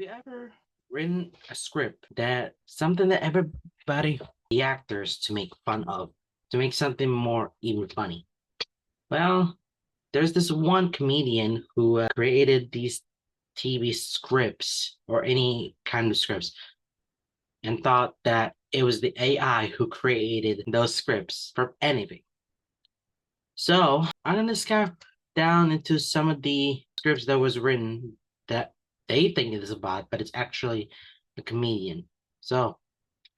ever written a script that something that everybody, the actors, to make fun of, to make something more even funny? Well, there's this one comedian who created these TV scripts or any kind of scripts and thought that it was the AI who created those scripts for anything. So I'm gonna dive down into some of the scripts that was written that they think it is a bot, but it's actually a comedian. So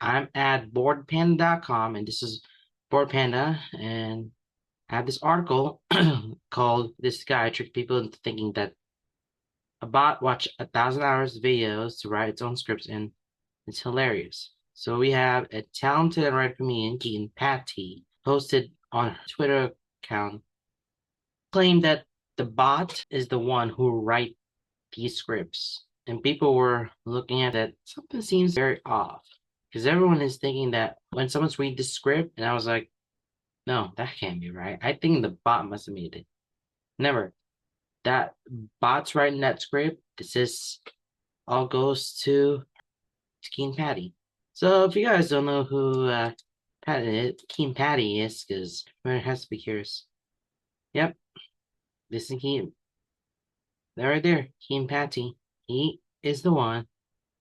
I'm at boardpanda.com, and this is Board Panda, and I have this article called "This Guy Tricked People into Thinking That a Bot Watched 1,000 hours of videos to write its own scripts, and it's hilarious." So we have a talented and writer comedian, Keaton Patty, posted on her Twitter account claimed that the bot is the one who write these scripts. And people were looking at it, something seems very off. Because everyone is thinking that when someone's read the script, and I was like, no, that can't be right. I think the bot must have made it. Never. That bot's writing that script. This is all goes to Keen Patty. So if you guys don't know who Keen Patty is, because everyone has to be curious. Yep, this is Keen. There, right there, Keen Patty. He is the one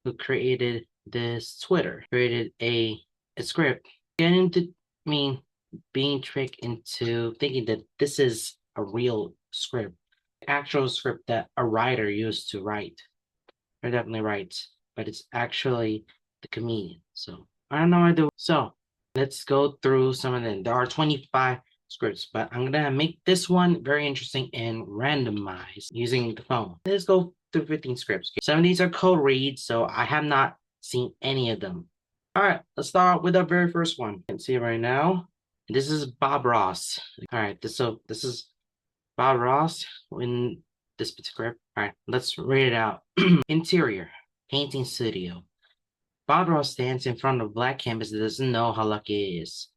who created this Twitter, created a script, getting into me being tricked into thinking that this is a real script, actual script that a writer used to write, or definitely writes, but it's actually the comedian. So I don't know what to do. So let's go through some of them. There are 25 scripts, but I'm gonna make this one very interesting and randomize using the phone. Let's go through 15 scripts. Some of these are code reads, so I have not seen any of them. All right, let's start with the very first one. You can see it right now. This is Bob Ross. All right, this is Bob Ross in this particular script. All right, let's read it out. Interior, painting studio. Bob Ross stands in front of a black canvas and doesn't know how lucky he is.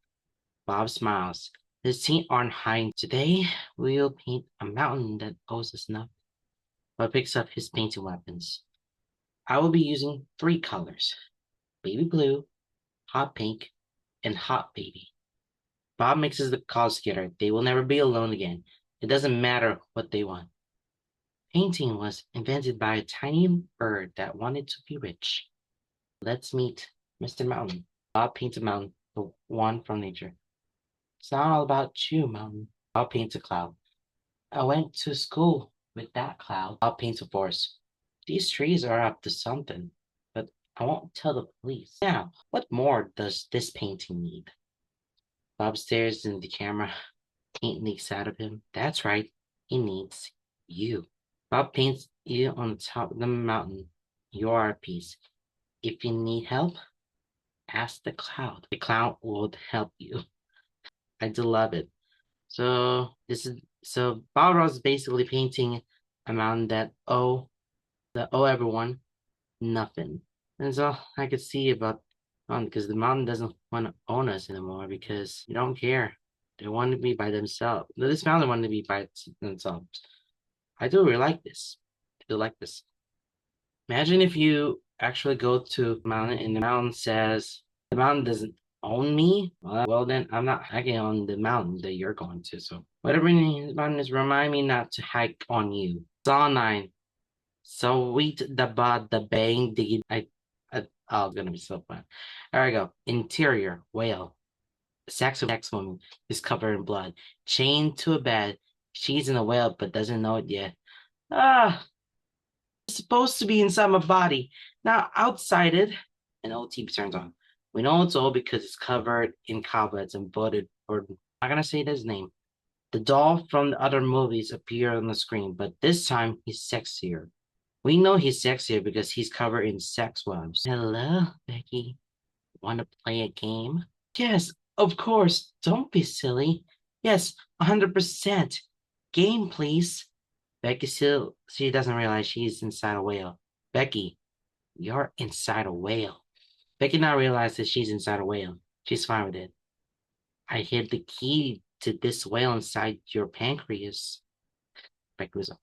Bob smiles. His teeth aren't hiding. Today, we'll paint a mountain that owes us nothing. Bob picks up his painting weapons. I will be using 3 colors: baby blue, hot pink, and hot baby. Bob mixes the colors together. They will never be alone again. It doesn't matter what they want. Painting was invented by a tiny bird that wanted to be rich. Let's meet Mr. Mountain. Bob paints a mountain, the one from nature. It's not all about you, mountain. Bob paints a cloud. I went to school with that cloud. Bob paints a forest. These trees are up to something, but I won't tell the police. Now, what more does this painting need? Bob stares into the camera. Paint leaks out of him. That's right. He needs you. Bob paints you on the top of the mountain. You are a piece. If you need help, ask the cloud. The cloud will help you. I do love it. So Bob Ross is basically painting a mountain that owe everyone nothing. And that's all I could see about because the mountain doesn't want to own us anymore because you don't care. They want to be by themselves. This mountain wanted to be by themselves. I do really like this. I do like this. Imagine if you actually go to a mountain and the mountain says the mountain doesn't own me. Well, then I'm not hiking on the mountain that you're going to. So whatever the mountain is, remind me not to hike on you. Saw 9. Sweet the bud, the bang, diggy. Oh, it's gonna be so fun. There we go. Interior, whale. Sex woman is covered in blood, chained to a bed. She's in a whale, but doesn't know it yet. Ah, it's supposed to be inside my body, not outside it. And old TV turns on. We know it's old because it's covered in cobwebs and voted for. I'm not gonna say his name. The doll from the other movies appear on the screen, but this time he's sexier. We know he's sexier because he's covered in sex webs. Hello, Becky. Want to play a game? Yes, of course. Don't be silly. Yes, 100%. Game, please. Becky still, she doesn't realize she's inside a whale. Becky, you're inside a whale. Becky now realizes she's inside a whale. She's fine with it. I hid the key to this whale inside your pancreas. Becky was like,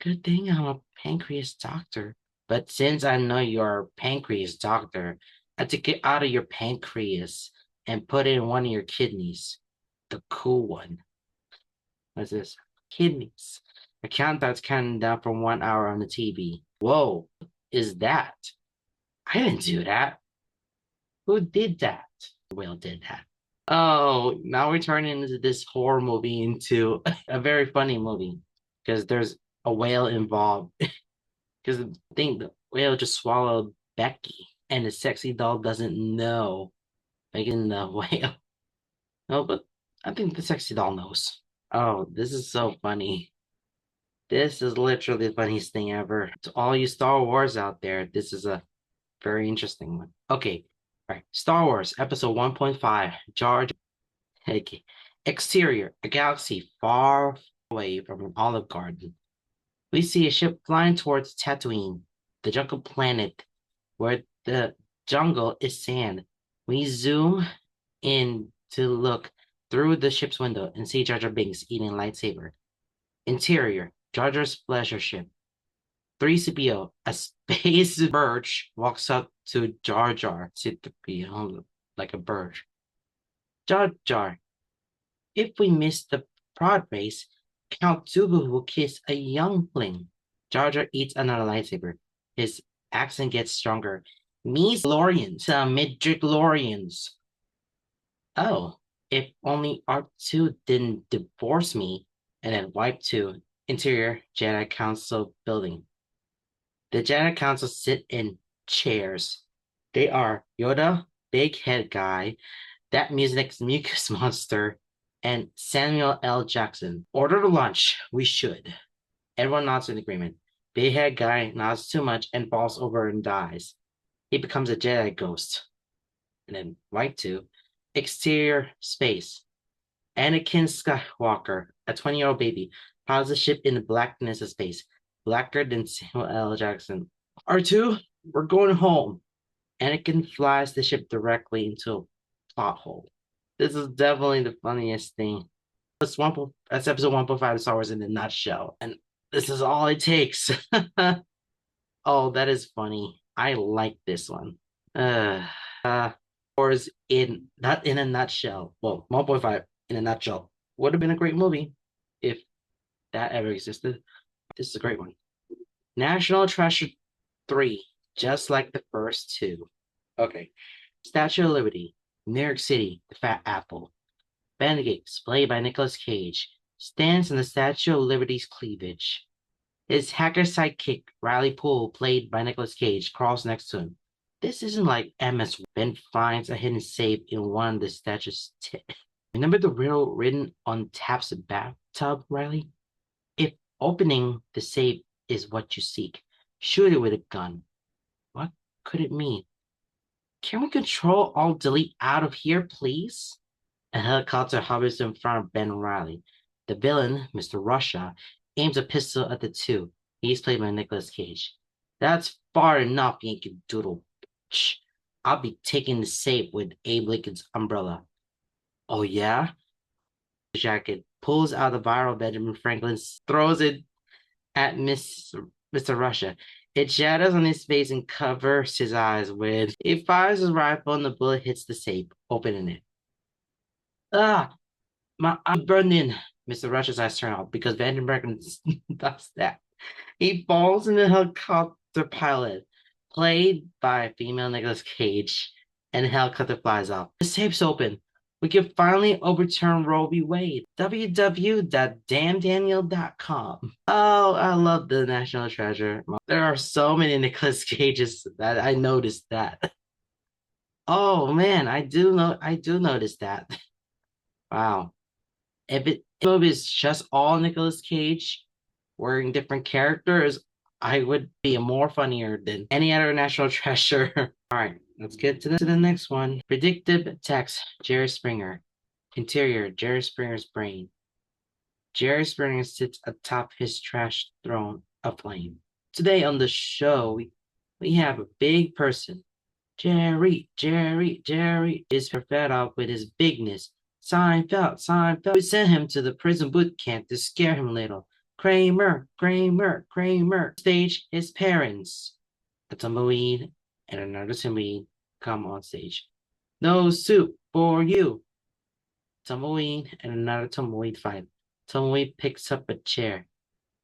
good thing I'm a pancreas doctor. But since I know you're a pancreas doctor, I took it out of your pancreas and put it in one of your kidneys. The cool one. What's this? Kidneys. A countdown's counting down from 1 hour on the TV. Whoa, is that? I didn't do that. Who did that? Will did that. Oh, now we're turning into this horror movie into a very funny movie because there's a whale involved. Because I think the whale just swallowed Becky, and the sexy doll doesn't know, making the whale. No, but I think the sexy doll knows. Oh, this is so funny. This is literally the funniest thing ever. To all you Star Wars out there, this is a very interesting one. Okay, all right. Star Wars Episode 1.5, Jar Jar. Okay. Exterior, a galaxy far away from an olive garden. We see a ship flying towards Tatooine, the jungle planet where the jungle is sand. We zoom in to look through the ship's window and see Jar Jar Binks eating a lightsaber. Interior, Jar Jar's pleasure ship. 3CPO, a space birch walks up to Jar Jar, C-3PO, like a bird. Jar Jar, if we miss the prod race, Count Dooku will kiss a youngling. Jar Jar eats another lightsaber. His accent gets stronger. Me Lorians, midget-Lorians. Oh, if only R2 didn't divorce me and then wipe to interior Jedi Council building. The Jedi Council sit in chairs. They are Yoda, Big Head Guy, that music's mucus monster, and Samuel L. Jackson. Order the lunch. We should. Everyone nods in agreement. Big Head Guy nods too much and falls over and dies. He becomes a Jedi ghost. And then White 2. Exterior space. Anakin Skywalker, a 20-year-old baby, pilots a ship in the blackness of space, blacker than Samuel L. Jackson. R2, we're going home. Anakin flies the ship directly into a plot hole. This is definitely the funniest thing. That's episode 1.5 of Star Wars in a nutshell. And this is all it takes. Oh, that is funny. I like this one. Wars in not in a nutshell. Well, 1.5 in a nutshell. Would have been a great movie if that ever existed. This is a great one. National Treasure 3, just like the first two. Okay. Statue of Liberty, New York City, the Fat Apple. Benedict, played by Nicolas Cage, stands in the Statue of Liberty's cleavage. His hacker sidekick, Riley Poole, played by Nicolas Cage, crawls next to him. This isn't like MS. Ben finds a hidden safe in one of the statue's Remember the riddle written on Tap's bathtub, Riley? If opening the safe is what you seek, shoot it with a gun. What could it mean? Can we control alt delete out of here, please? A helicopter hovers in front of Ben Riley. The villain, Mr. Russia, aims a pistol at the two. He's played by Nicolas Cage. That's far enough, Yankee Doodle. Shh. I'll be taking the safe with Abe Lincoln's umbrella. Oh, yeah? The jacket pulls out the viral Benjamin Franklin, throws it at Mr. Russia. It shatters on his face and covers his eyes with. He fires his rifle and the bullet hits the safe, opening it. Ah, I'm burning. Mr. Rush's eyes turn off because Vandenberg does that. He falls in the helicopter pilot, played by female Nicolas Cage, and the helicopter flies off. The safe's open. We can finally overturn Roe v. Wade. www.damndaniel.com. Oh, I love the National Treasure. There are so many Nicolas Cages that I noticed that. Oh man, I do notice that. Wow. If it is just all Nicolas Cage wearing different characters, I would be more funnier than any other National Treasure. All right, let's get to the next one. Predictive text, Jerry Springer. Interior, Jerry Springer's brain. Jerry Springer sits atop his trash throne aflame. Today on the show, we have a big person. Jerry is fed up with his bigness. Seinfeld. We sent him to the prison boot camp to scare him a little. Kramer. Stage his parents. a tumbleweed and another tumbleweed come on stage. No soup for you. Tumbleweed and another tumbleweed fight. Tumbleweed picks up a chair.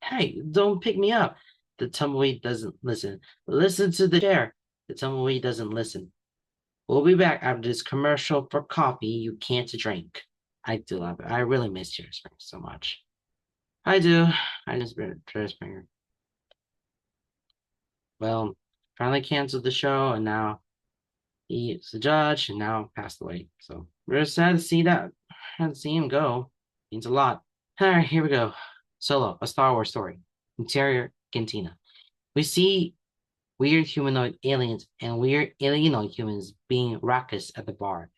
Hey, don't pick me up. The tumbleweed doesn't listen. Listen to the chair. The tumbleweed doesn't listen. We'll be back after this commercial for coffee you can't drink. I do love it. I really miss Jerry Springer so much. I do. I miss Jerry Springer. Well, finally canceled the show, and now he's the judge, and now passed away. So we're sad to see that. Sad to see him go. Means a lot. All right, here we go. Solo, a Star Wars story. Interior Cantina. We see weird humanoid aliens and weird alienoid humans being raucous at the bar.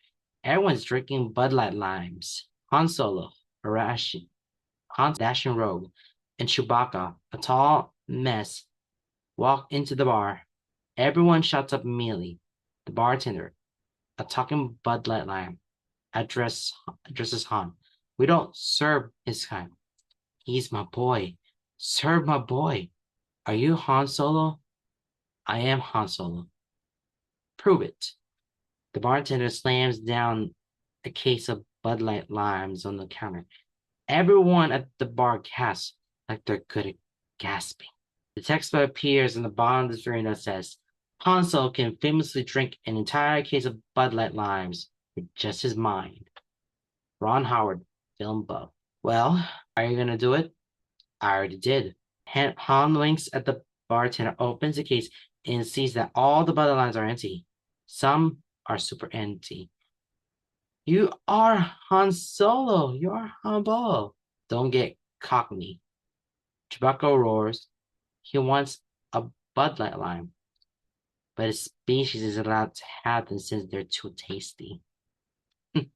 Everyone's drinking Bud Light limes. Han Solo, Han dashing rogue, and Chewbacca, a tall mess, walk into the bar. Everyone shuts up immediately. The bartender, a talking Bud Light lime, addresses Han. We don't serve his kind. He's my boy. Serve my boy. Are you Han Solo? I am Han Solo. Prove it. The bartender slams down a case of Bud Light limes on the counter. Everyone at the bar gasps like they're good at gasping. The text appears in the bottom of the screen that says, Han Solo can famously drink an entire case of Bud Light limes with just his mind. Ron Howard, film buff. Well, are you going to do it? I already did. Han winks at the bartender, opens the case, and sees that all the Bud Light limes are empty. Some are super empty. You are Han Solo. You are humble. Don't get cockney. Chewbacca roars. He wants a Bud Light lime, but his species is allowed to have them since they're too tasty.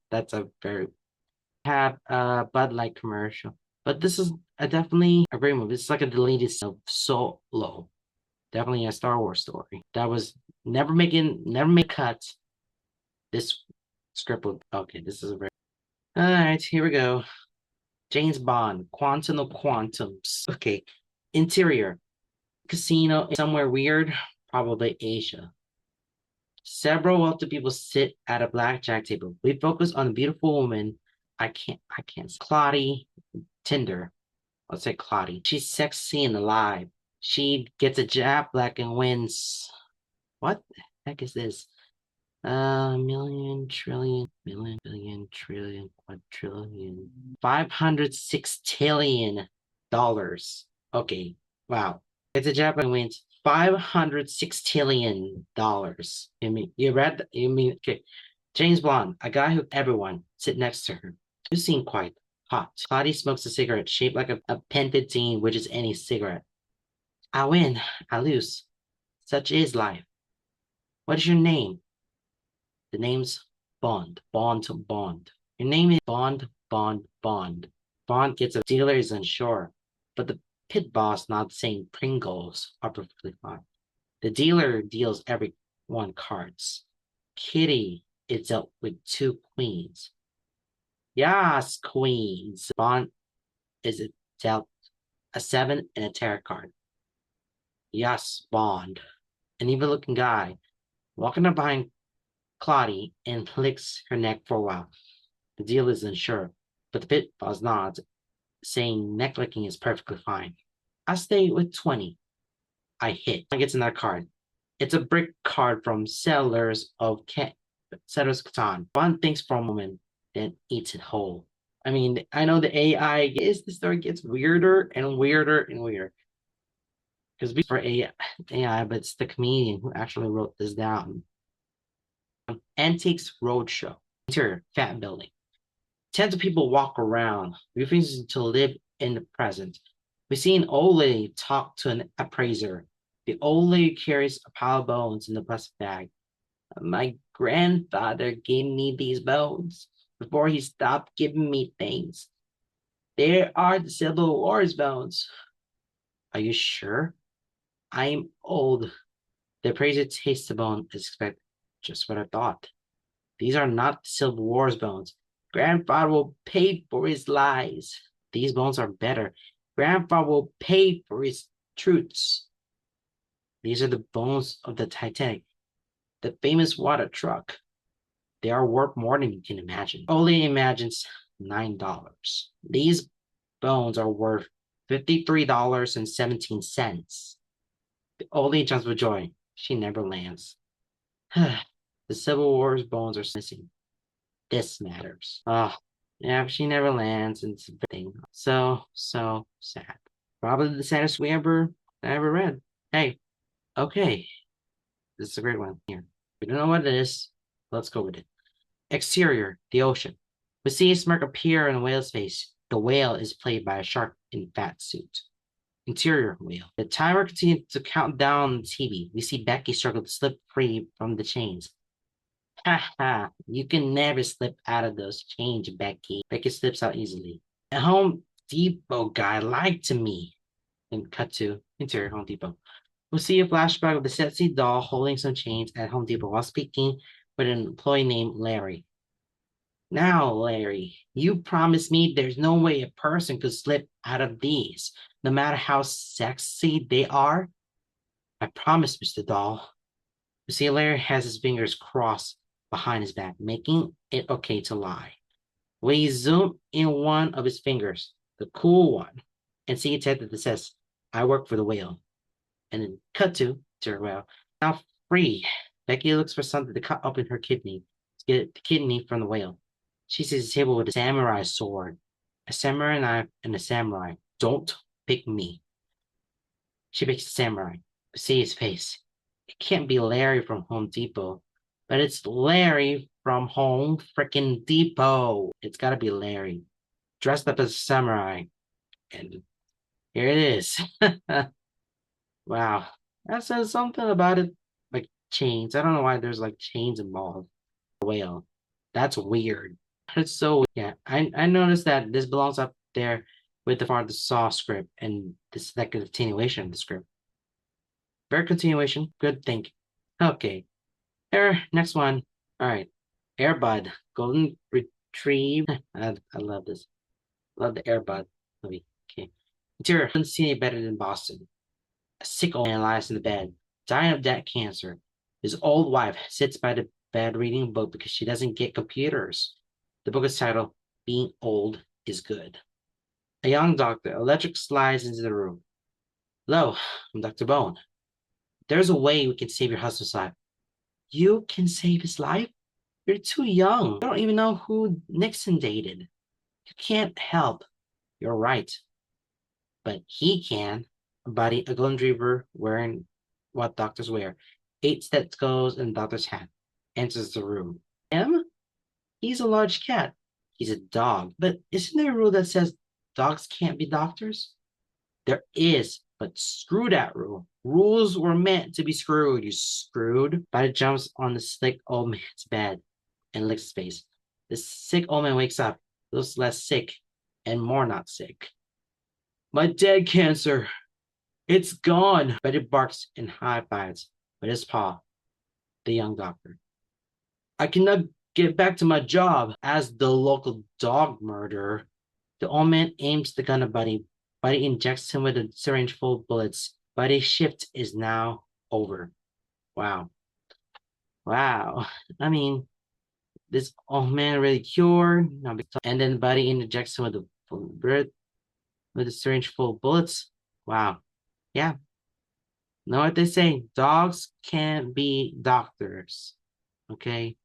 That's a very have a Bud Light commercial, but this is definitely a great movie. It's like a deleted of Solo. Definitely a Star Wars story that was never made cuts. This script will okay. This is a very all right. Here we go. James Bond, Quantum of Quantums. Okay. Interior, casino somewhere weird, probably Asia. Several wealthy people sit at a blackjack table. We focus on a beautiful woman. I can't. Claudie Tinder. Let's say Claudie. She's sexy and alive. She gets a jab black and wins. What the heck is this? Million, trillion, million, billion, trillion, quadrillion, $506 trillion. Okay, wow. It's a Japan wins $506 trillion. Okay. James Bond, a guy who everyone sit next to her. You seem quite hot. Claudia smokes a cigarette shaped like a pen 15, which is any cigarette. I win, I lose. Such is life. What is your name? The name's Bond. Bond. Your name is Bond. Bond gets a dealer is unsure, but the pit boss not saying Pringles are perfectly fine. The dealer deals everyone cards. Kitty is dealt with 2 queens. Yes, queens. Bond is dealt a 7 and a tarot card. Yes, Bond. An evil looking guy walking up behind Claudie and licks her neck for a while. The deal is unsure, but the pit boss nods, saying neck licking is perfectly fine. I stay with 20. I hit. I gets in that card. It's a brick card from Settlers Catan. Bond thinks for a moment, then eats it whole. I mean, I know the AI the story gets weirder and weirder and weirder. Because for AI, but it's the comedian who actually wrote this down. Antiques Roadshow. Interior, fat building. Tens of people walk around, refusing to live in the present. We see an old lady talk to an appraiser. The old lady carries a pile of bones in a plastic bag. My grandfather gave me these bones before he stopped giving me things. There are the Civil War's bones. Are you sure? I'm old. The appraiser tastes the bone as expected. Just what I thought. These are not the Civil War's bones. Grandfather will pay for his lies. These bones are better. Grandfather will pay for his truths. These are the bones of the Titanic, the famous water truck. They are worth more than you can imagine. Only imagines $9. These bones are worth $53.17. The only chance for joy, she never lands. The Civil War's bones are missing. This matters. Ah, yeah, she never lands, and it's a thing. So sad. Probably the saddest I ever read. Hey, okay, this is a great one here. We don't know what it is. Let's go with it. Exterior, the ocean. We see a smirk appear on the whale's face. The whale is played by a shark in fat suit. Interior whale. The timer continues to count down on the TV. We see Becky struggle to slip free from the chains. Ha ha, you can never slip out of those chains, Becky. Becky slips out easily. A Home Depot guy lied to me. And cut to interior Home Depot. We'll see a flashback of the sexy doll holding some chains at Home Depot while speaking with an employee named Larry. Now, Larry, you promised me there's no way a person could slip out of these, no matter how sexy they are. I promise, Mr. Doll. You see, Larry has his fingers crossed behind his back, making it okay to lie. We zoom in one of his fingers, the cool one, and see a tattoo that says, I work for the whale. And then cut to her whale. Now free. Becky looks for something to cut open her kidney to get the kidney from the whale. She sees a table with a samurai sword, a samurai knife, and a samurai. Don't pick me. She picks the samurai. See his face. It can't be Larry from Home Depot, but it's Larry from Home Frickin' Depot. It's gotta be Larry, dressed up as a samurai. And here it is. Wow. That says something about it, like chains. I don't know why there's like chains involved. Whale. That's weird. It's so yeah. I noticed that this belongs up there with the Father Saw script and this like continuation of the script. Very continuation. Good think. Okay. Here, next one. All right. Airbud. Golden Retrieve. I love this. Love the Airbud movie. Okay. Interior. Couldn't see any better than Boston. A sick old man lies in the bed, dying of debt cancer. His old wife sits by the bed reading a book because she doesn't get computers. The book is titled Being Old is Good. A young doctor, electric, slides into the room. Hello, I'm Dr. Bone. There's a way we can save your husband's life. You can save his life? You're too young. You don't even know who Nixon dated. You can't help. You're right. But he can. A golden retriever wearing what doctors wear. 8 stethoscopes and doctor's hat. Enters the room. Him? He's a large cat. He's a dog. But isn't there a rule that says dogs can't be doctors? There is, but screw that rule. Rules were meant to be screwed, you screwed. Buddy jumps on the sick old man's bed and licks his face. The sick old man wakes up, looks less sick and more not sick. My dead cancer. It's gone. Betty barks and high fives with his paw, the young doctor. I cannot get back to my job as the local dog murderer. The old man aims the gun at Buddy. Buddy injects him with a syringe full of bullets. Buddy's shift is now over. Wow. Wow. I mean, this old man really cured. And then Buddy injects him with a syringe full of bullets. Wow. Yeah. Know what they say? Dogs can't be doctors. Okay.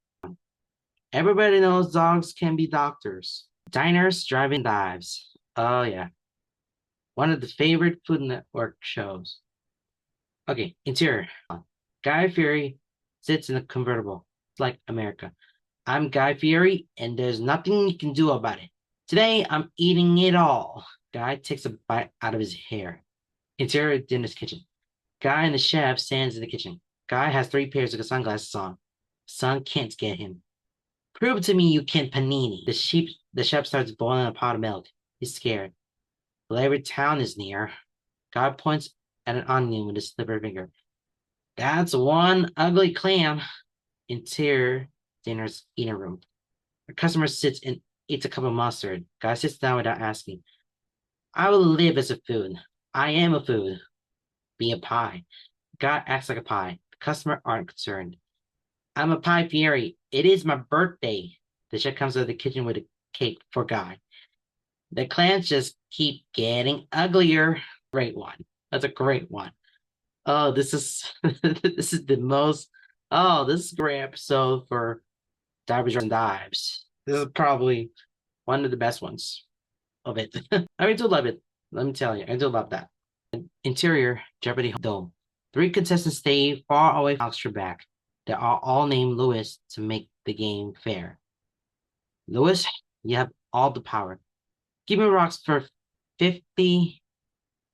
Everybody knows dogs can be doctors. Diners, drive-in dives. Oh yeah. One of the favorite Food Network shows. Okay, interior. Guy Fieri sits in a convertible. It's like America. I'm Guy Fieri, and there's nothing you can do about it. Today, I'm eating it all. Guy takes a bite out of his hair. Interior dinner's kitchen. Guy and the chef stands in the kitchen. Guy has 3 pairs of sunglasses on. Sun can't get him. Prove to me you can panini. The chef starts boiling a pot of milk. He's scared. Larry Town is near. Guy points at an onion with his slippery finger. That's one ugly clam. Interior dinner's eating room. A customer sits and eats a cup of mustard. Guy sits down without asking. I will live as a food. I am a food. Be a pie. Guy acts like a pie. The customer aren't concerned. I'm a pie fury. It is my birthday. The chef comes out of the kitchen with a cake for Guy. The clans just keep getting uglier. Great one. That's a great one. Oh, this is this is the most. Oh, this is a great episode for Divers and Dives. This is probably one of the best ones of it. I do love it. Let me tell you, I do love that. Interior Jeopardy Dome. Three contestants stay far away from Alex Trebek. They are all named Lewis to make the game fair. Lewis, you have all the power. Give me rocks for 50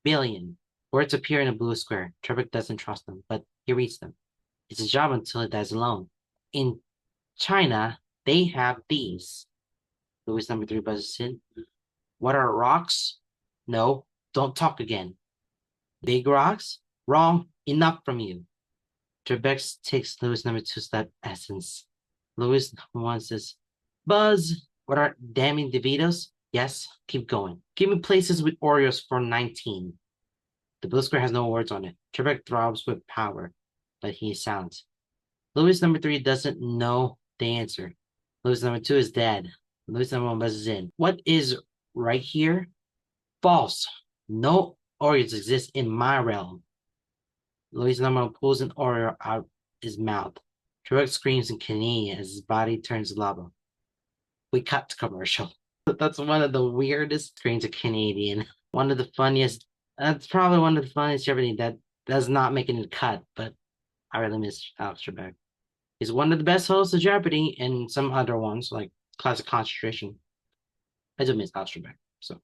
billion. Words appear in a blue square. Trebek doesn't trust them, but he reads them. It's his job until he dies alone. In China, they have these. Lewis number 3 buzzes in. What are rocks? No, don't talk again. Big rocks? Wrong. Enough from you. Trebek takes Lewis number 2's that essence. Lewis number 1 says, Buzz, what are damning DeVitos? Yes, keep going. Give me places with Oreos for 19. The blue square has no words on it. Trebek throbs with power, but he is silent. Lewis number 3 doesn't know the answer. Lewis number 2 is dead. Lewis number 1 buzzes in. What is right here? False. No Oreos exist in my realm. Lewis number 1 pulls an Oreo out his mouth. Trebek screams in Canadian as his body turns lava. We cut to commercial. That's one of the weirdest screens of Canadian. One of the funniest. That's probably one of the funniest Jeopardy that does not make any cut, but I really miss Alex Trebek. He's one of the best hosts of Jeopardy and some other ones like Classic Concentration. I do miss Alex Trebek. So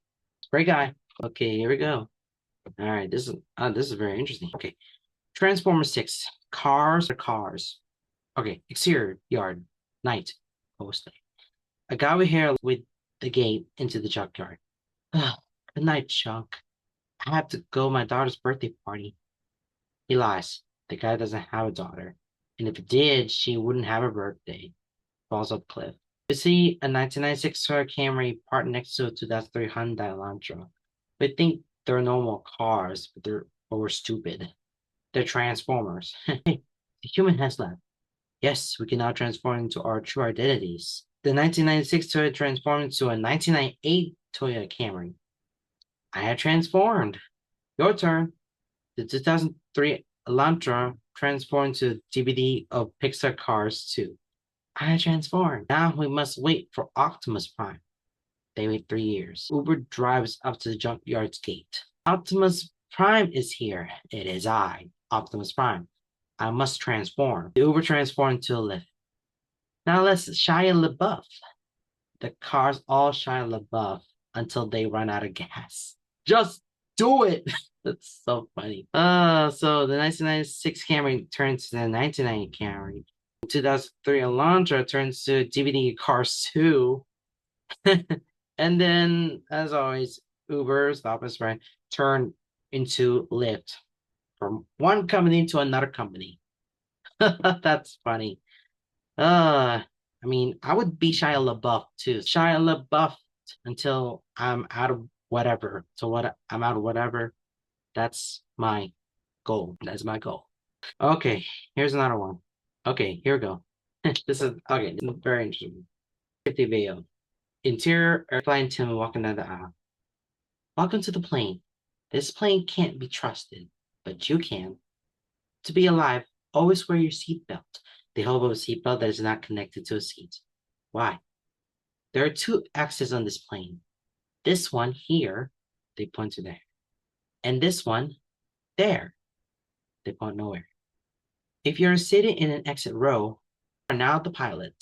great guy. Okay, here we go. All right, this is very interesting. Okay, Transformer 6. Cars are cars. Okay, exterior yard. Night. Mostly. A guy with hair with the gate into the junkyard. Good night, Chunk. I have to go to my daughter's birthday party. He lies. The guy doesn't have a daughter. And if he did, she wouldn't have a birthday. Falls off cliff. You see a 1996 Toyota Camry parked next to a 2003 Hyundai Elantra. We think they're normal cars, but we're stupid. They're transformers. The human has left. Yes, we can now transform into our true identities. The 1996 Toyota transformed into a 1998 Toyota Camry. I have transformed. Your turn. The 2003 Elantra transformed to a DVD of Pixar Cars 2. I have transformed. Now we must wait for Optimus Prime. They wait 3 years. Uber drives up to the junkyard's gate. Optimus Prime is here. It is I, Optimus Prime. I must transform. The Uber transformed to a lift. Now let's Shia LaBeouf. The cars all Shia LaBeouf until they run out of gas. Just do it. That's so funny. So the 1996 Camry turns to the 1990 Camry. 2003 Elantra turns to DVD Cars 2. And then, as always, Uber, Optimus Prime, turn into Lyft from one company to another company. That's funny. I mean, I would be Shia LaBeouf too. Shia LaBeouf until I'm out of whatever. I'm out of whatever. That's my goal. That's my goal. Okay, here's another one. Okay, here we go. This is very interesting. 50 video. Interior airplane Tim walking down the aisle. Welcome to the plane. This plane can't be trusted, but you can. To be alive, always wear your seatbelt. They hold up a seatbelt that is not connected to a seat. Why? There are 2 axes on this plane. This one here, they point to there. And this one there, they point nowhere. If you're sitting in an exit row, you are now the pilot.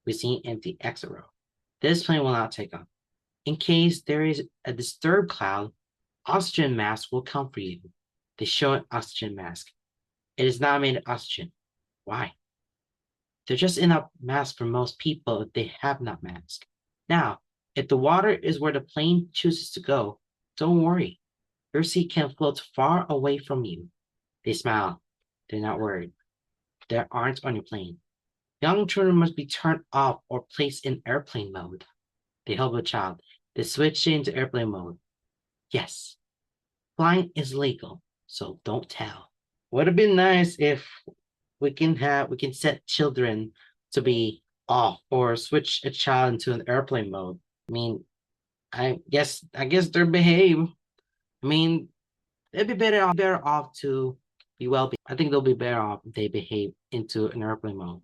We see an empty exit row. This plane will not take off. In case there is a disturbed cloud, oxygen mask will come for you. They show an oxygen mask. It is not made of oxygen. Why? They're just enough mask for most people if they have not mask. Now, if the water is where the plane chooses to go, don't worry. Your seat can float far away from you. They smile. They're not worried. There aren't on your plane. Young children must be turned off or placed in airplane mode. They help a child. They switch into airplane mode. Yes, flying is legal, so don't tell. would have been nice if we can set children to be off or switch a child into an airplane mode. I mean, I guess they're behave. I mean, they'd be better off to be well behaved. I think they'll be better off if they behave into an airplane mode.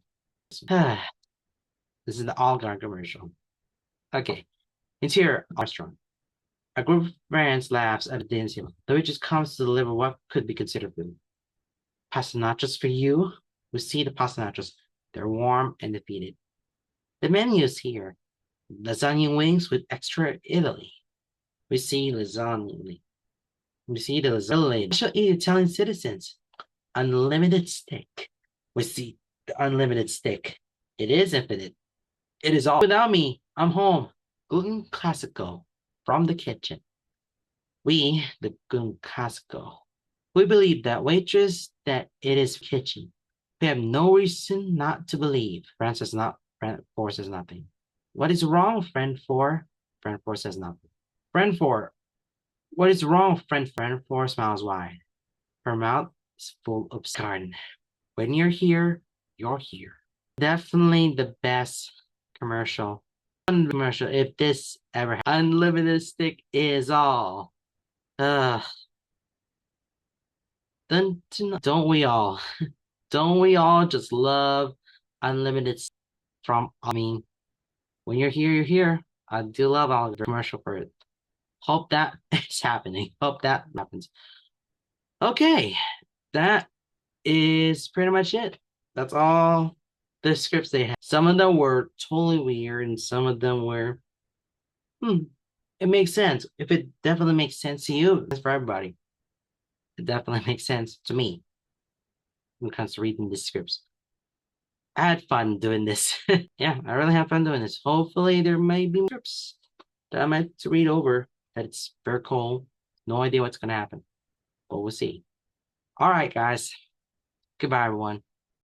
This is the Allgar commercial. Okay. Interior restaurant. A group of friends laughs at the dinner. The waitress comes to deliver what could be considered food. Pasta nachos for you. We see the pasta nachos. They're warm and defeated. The menu is here. Lasagna wings with extra Italy. We see lasagna. We see the lasagna. Special eat Italian citizens. Unlimited steak. We see the unlimited steak. It is infinite. It is all. Without me, I'm home. Gluten classico from the kitchen. We, the Gluten classico. We believe that waitress that it is kitchen. We have no reason not to believe. Friend four says nothing. What is wrong, friend four? Friend four says nothing. Friend four, what is wrong, friend? Friend four smiles wide. Her mouth is full of scarn. When you're here, you're here. Definitely the best commercial. Commercial if this ever unlimited stick is all. Uh don't we all? Don't we all just love unlimited from I mean when you're here, you're here. I do love all the commercial for it. Hope that is happening. Hope that happens. Okay, that is pretty much it. That's all the scripts they had. Some of them were totally weird, and some of them were, hmm, it makes sense. If it definitely makes sense to you, it's for everybody. It definitely makes sense to me when it comes to reading the scripts. I had fun doing this. Yeah, I really had fun doing this. Hopefully, there may be scripts that I might to read over. That it's very cool. No idea what's gonna happen, but we'll see. All right, guys. Goodbye, everyone.